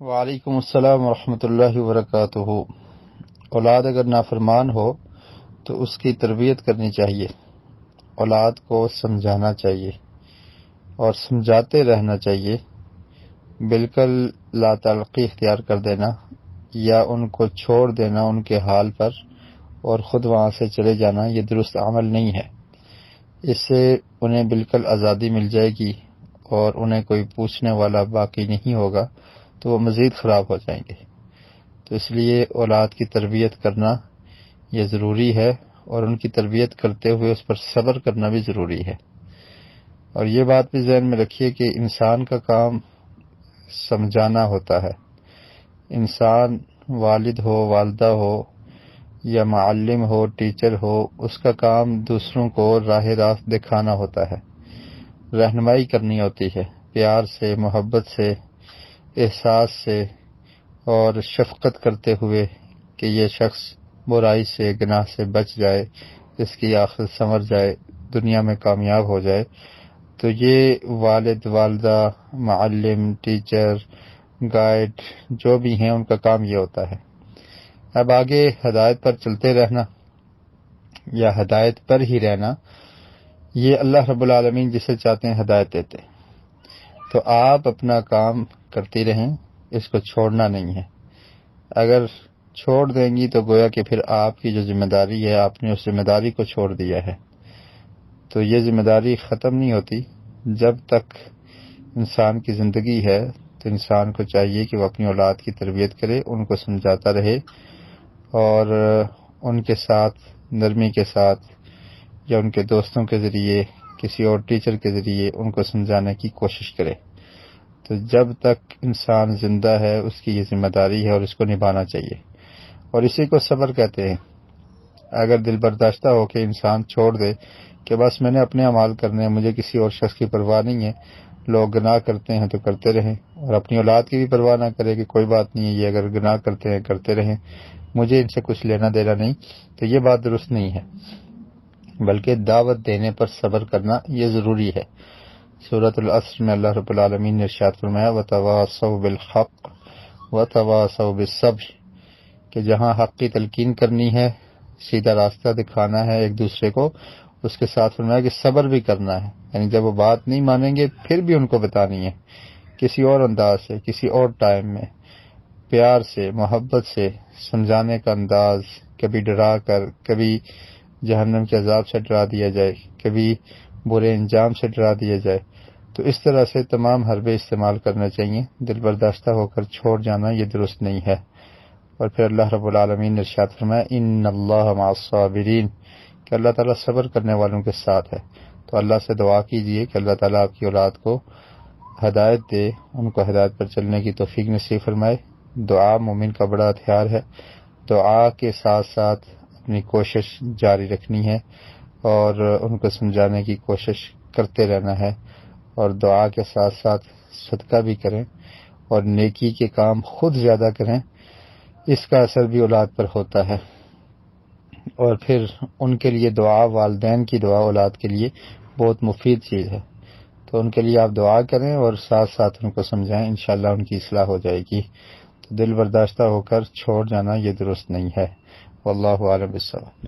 وعلیکم السلام ورحمۃ اللہ وبرکاتہ۔ اولاد اگر نافرمان ہو تو اس کی تربیت کرنی چاہیے، اولاد کو سمجھانا چاہیے اور سمجھاتے رہنا چاہیے۔ بالکل لا تعلقی اختیار کر دینا یا ان کو چھوڑ دینا ان کے حال پر اور خود وہاں سے چلے جانا، یہ درست عمل نہیں ہے۔ اس سے انہیں بالکل آزادی مل جائے گی اور انہیں کوئی پوچھنے والا باقی نہیں ہوگا تو وہ مزید خراب ہو جائیں گے۔ تو اس لیے اولاد کی تربیت کرنا یہ ضروری ہے، اور ان کی تربیت کرتے ہوئے اس پر صبر کرنا بھی ضروری ہے۔ اور یہ بات بھی ذہن میں رکھیے کہ انسان کا کام سمجھانا ہوتا ہے۔ انسان والد ہو، والدہ ہو یا معلم ہو، ٹیچر ہو، اس کا کام دوسروں کو راہ راست دکھانا ہوتا ہے، رہنمائی کرنی ہوتی ہے، پیار سے، محبت سے، احساس سے اور شفقت کرتے ہوئے کہ یہ شخص برائی سے، گناہ سے بچ جائے، اس کی آخرت سنور جائے، دنیا میں کامیاب ہو جائے۔ تو یہ والد، والدہ، معلم، ٹیچر، گائیڈ جو بھی ہیں ان کا کام یہ ہوتا ہے۔ اب آگے ہدایت پر چلتے رہنا یا ہدایت پر ہی رہنا، یہ اللہ رب العالمین جسے چاہتے ہیں ہدایت دیتے ہیں۔ تو آپ اپنا کام کرتی رہیں، اس کو چھوڑنا نہیں ہے۔ اگر چھوڑ دیں گی تو گویا کہ پھر آپ کی جو ذمہ داری ہے، آپ نے اس ذمہ داری کو چھوڑ دیا ہے۔ تو یہ ذمہ داری ختم نہیں ہوتی جب تک انسان کی زندگی ہے۔ تو انسان کو چاہیے کہ وہ اپنی اولاد کی تربیت کرے، ان کو سمجھاتا رہے اور ان کے ساتھ نرمی کے ساتھ یا ان کے دوستوں کے ذریعے، کسی اور ٹیچر کے ذریعے ان کو سمجھانے کی کوشش کرے۔ تو جب تک انسان زندہ ہے اس کی یہ ذمہ داری ہے اور اس کو نبھانا چاہیے، اور اسی کو صبر کہتے ہیں۔ اگر دل برداشتہ ہو کے انسان چھوڑ دے کہ بس میں نے اپنے اعمال کرنے ہیں، مجھے کسی اور شخص کی پرواہ نہیں ہے، لوگ گناہ کرتے ہیں تو کرتے رہیں، اور اپنی اولاد کی بھی پرواہ نہ کرے کہ کوئی بات نہیں ہے، یہ اگر گناہ کرتے ہیں کرتے رہیں، مجھے ان سے کچھ لینا دینا نہیں، تو یہ بات درست نہیں ہے۔ بلکہ دعوت دینے پر صبر کرنا یہ ضروری ہے۔ سورۃ العصر میں اللہ رب العالمین نے ارشاد فرمایا وَتَوَاصَوْا بِالْحَقِّ وَتَوَاصَوْا بِالصَّبْرِ، کہ جہاں حق کی تلقین کرنی ہے، سیدھا راستہ دکھانا ہے ایک دوسرے کو، اس کے ساتھ فرمایا کہ صبر بھی کرنا ہے۔ یعنی جب وہ بات نہیں مانیں گے پھر بھی ان کو بتانی ہے، کسی اور انداز سے، کسی اور ٹائم میں، پیار سے، محبت سے سمجھانے کا انداز، کبھی ڈرا کر، کبھی جہنم کے عذاب سے ڈرا دیا جائے، کبھی برے انجام سے ڈرا دیا جائے۔ تو اس طرح سے تمام حربے استعمال کرنا چاہیے۔ دل برداشتہ ہو کر چھوڑ جانا یہ درست نہیں ہے۔ اور پھر اللہ رب العالمین نے ارشاد فرمایا ان اللہ مع الصابرین، کہ اللہ تعالیٰ صبر کرنے والوں کے ساتھ ہے۔ تو اللہ سے دعا کیجئے کہ اللہ تعالیٰ آپ کی اولاد کو ہدایت دے، ان کو ہدایت پر چلنے کی توفیق نصیب فرمائے۔ دعا مومن کا بڑا ہتھیار ہے۔ دعا کے ساتھ ساتھ اپنی کوشش جاری رکھنی ہے اور ان کو سمجھانے کی کوشش کرتے رہنا ہے، اور دعا کے ساتھ ساتھ صدقہ بھی کریں اور نیکی کے کام خود زیادہ کریں۔ اس کا اثر بھی اولاد پر ہوتا ہے۔ اور پھر ان کے لیے دعا، والدین کی دعا اولاد کے لیے بہت مفید چیز ہے۔ تو ان کے لیے آپ دعا کریں اور ساتھ ساتھ ان کو سمجھائیں، انشاءاللہ ان کی اصلاح ہو جائے گی۔ تو دل برداشتہ ہو کر چھوڑ جانا یہ درست نہیں ہے۔ واللہ اعلم بالصواب۔